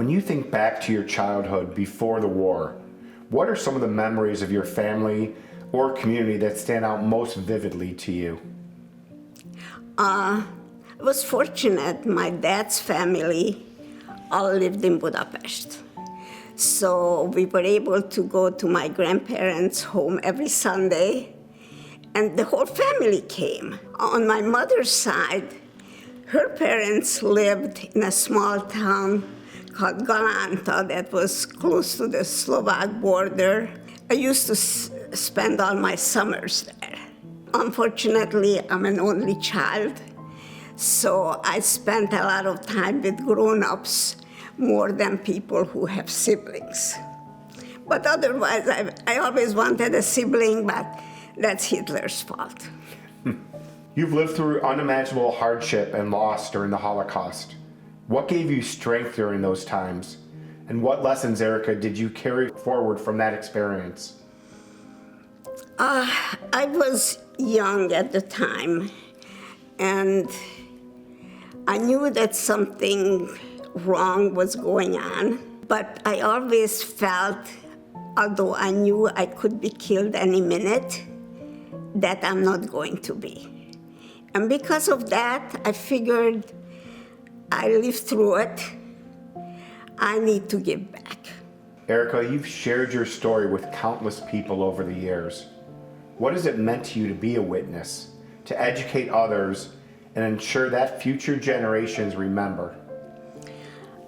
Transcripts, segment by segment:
When you think back to your childhood before the war, what are some of the memories of your family or community that stand out most vividly to you? I was fortunate. My dad's family all lived in Budapest. So we were able to go to my grandparents' home every Sunday, and the whole family came. On my mother's side, her parents lived in a small town called Galanta that was close to the Slovak border. I used to spend all my summers there. Unfortunately, I'm an only child, so I spent a lot of time with grown-ups more than people who have siblings. But otherwise, I always wanted a sibling, but that's Hitler's fault. You've lived through unimaginable hardship and loss during the Holocaust. What gave you strength during those times? And what lessons, Erika, did you carry forward from that experience? I was young at the time, and I knew that something wrong was going on, but I always felt, although I knew I could be killed any minute, that I'm not going to be. And because of that, I figured I lived through it. I need to give back. Erika, you've shared your story with countless people over the years. What has it meant to you to be a witness, to educate others, and ensure that future generations remember?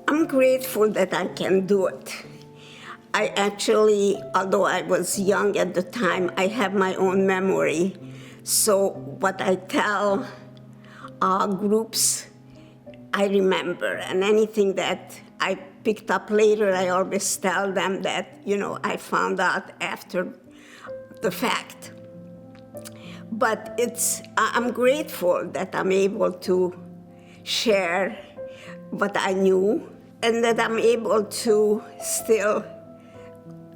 I'm grateful that I can do it. I actually, although I was young at the time, I have my own memory. So what I tell groups, I remember. And anything that I picked up later, I always tell them that, I found out after the fact. But I'm grateful that I'm able to share what I knew, and that I'm able to still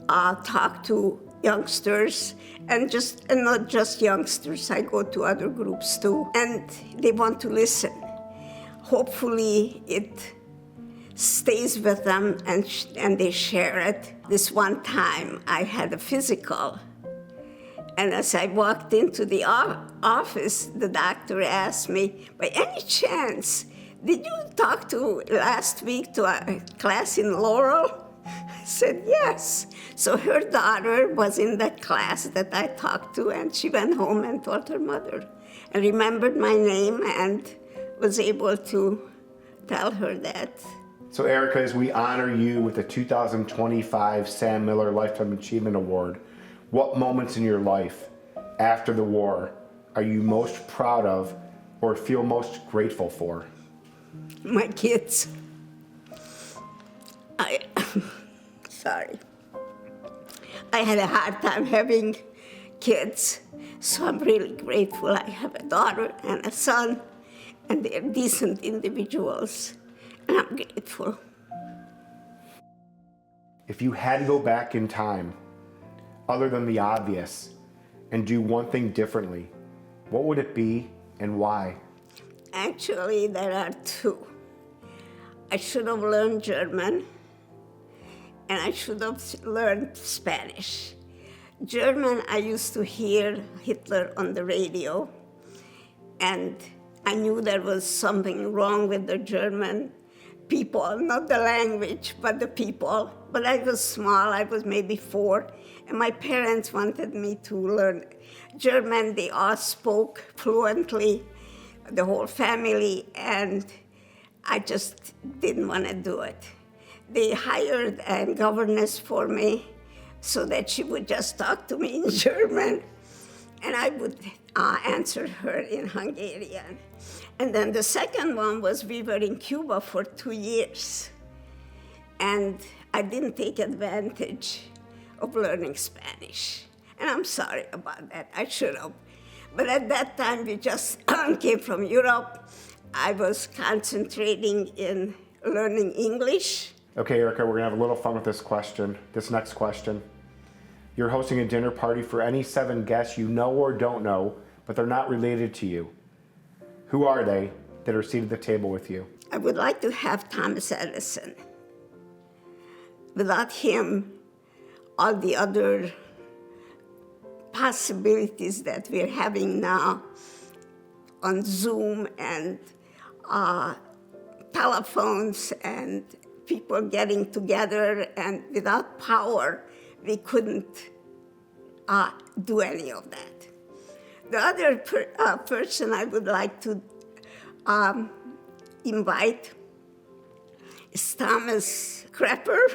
talk to youngsters, and not just youngsters. I go to other groups too, and they want to listen. Hopefully it stays with them and they share it. This one time I had a physical, and as I walked into the office, the doctor asked me, by any chance, did you talk last week to a class in Laurel? I said, yes. So her daughter was in that class that I talked to, and she went home and told her mother and remembered my name and was able to tell her that. So Erika, as we honor you with the 2025 Sam Miller Lifetime Achievement Award, what moments in your life after the war are you most proud of or feel most grateful for? My kids. Sorry. I had a hard time having kids, so I'm really grateful. I have a daughter and a son, and they're decent individuals, and I'm grateful. If you had to go back in time, other than the obvious, and do one thing differently, what would it be and why? Actually, there are two. I should have learned German, and I should have learned Spanish. German, I used to hear Hitler on the radio, and I knew there was something wrong with the German people, not the language, but the people. But I was small, I was maybe 4, and my parents wanted me to learn German. They all spoke fluently, the whole family, and I just didn't want to do it. They hired a governess for me so that she would just talk to me in German, and I would answer her in Hungarian. And then the second one was we were in Cuba for 2 years, and I didn't take advantage of learning Spanish. And I'm sorry about that, I should have. But at that time, we just came from Europe. I was concentrating in learning English. Okay, Erika, we're gonna have a little fun with this next question. You're hosting a dinner party for any 7 guests you know or don't know, but they're not related to you. Who are they that are seated at the table with you? I would like to have Thomas Edison. without him, all the other possibilities that we're having now on Zoom and telephones and people getting together, and without power, we couldn't do any of that. The other person I would like to invite is Thomas Crapper,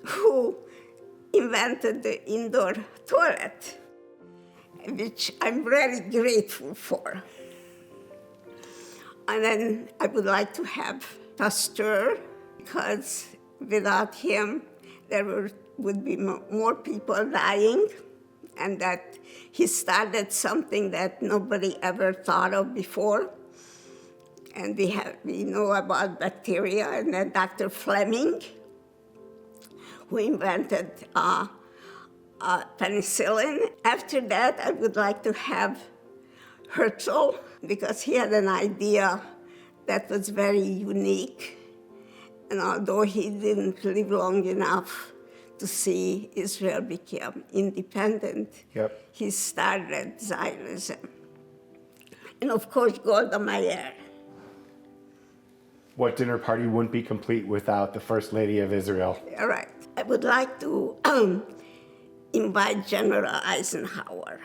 who invented the indoor toilet, which I'm very grateful for. And then I would like to have Pasteur, because without him, there would be more people dying, and that he started something that nobody ever thought of before. And we know about bacteria, and then Dr. Fleming, who invented penicillin. After that, I would like to have Herzl, because he had an idea that was very unique. And although he didn't live long enough to see Israel become independent, he started Zionism. And of course, Golda Meir. What dinner party wouldn't be complete without the First Lady of Israel? All right. I would like to invite General Eisenhower,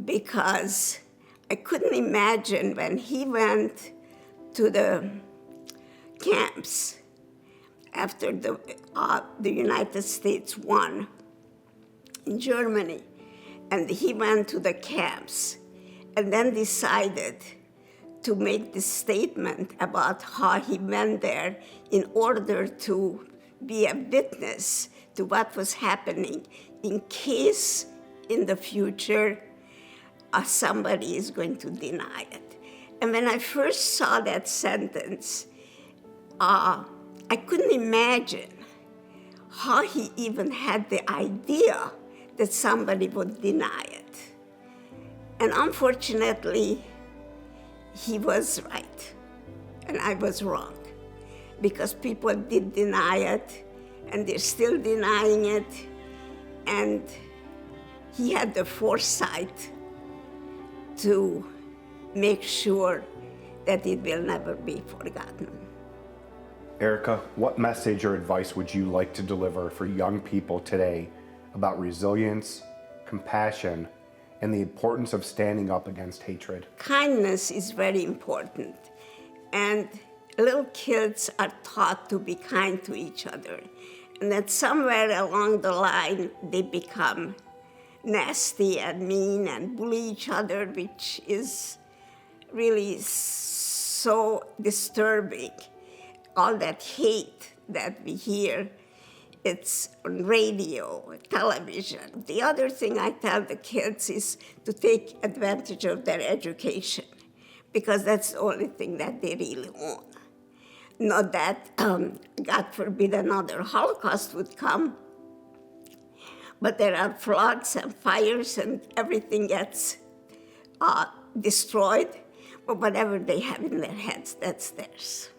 because I couldn't imagine when he went to the camps after the United States won in Germany, and he went to the camps and then decided to make this statement about how he went there in order to be a witness to what was happening in case in the future somebody is going to deny it. And when I first saw that sentence, I couldn't imagine how he even had the idea that somebody would deny it. And unfortunately, he was right, and I was wrong, because people did deny it, and they're still denying it, and he had the foresight to make sure that it will never be forgotten. Erika, what message or advice would you like to deliver for young people today about resilience, compassion, and the importance of standing up against hatred? Kindness is very important, and little kids are taught to be kind to each other, and that somewhere along the line they become nasty and mean and bully each other, which is really so disturbing. All that hate that we hear, it's on radio, television. The other thing I tell the kids is to take advantage of their education, because that's the only thing that they really want. Not that, God forbid, another Holocaust would come, but there are floods and fires and everything gets destroyed. But whatever they have in their heads, that's theirs.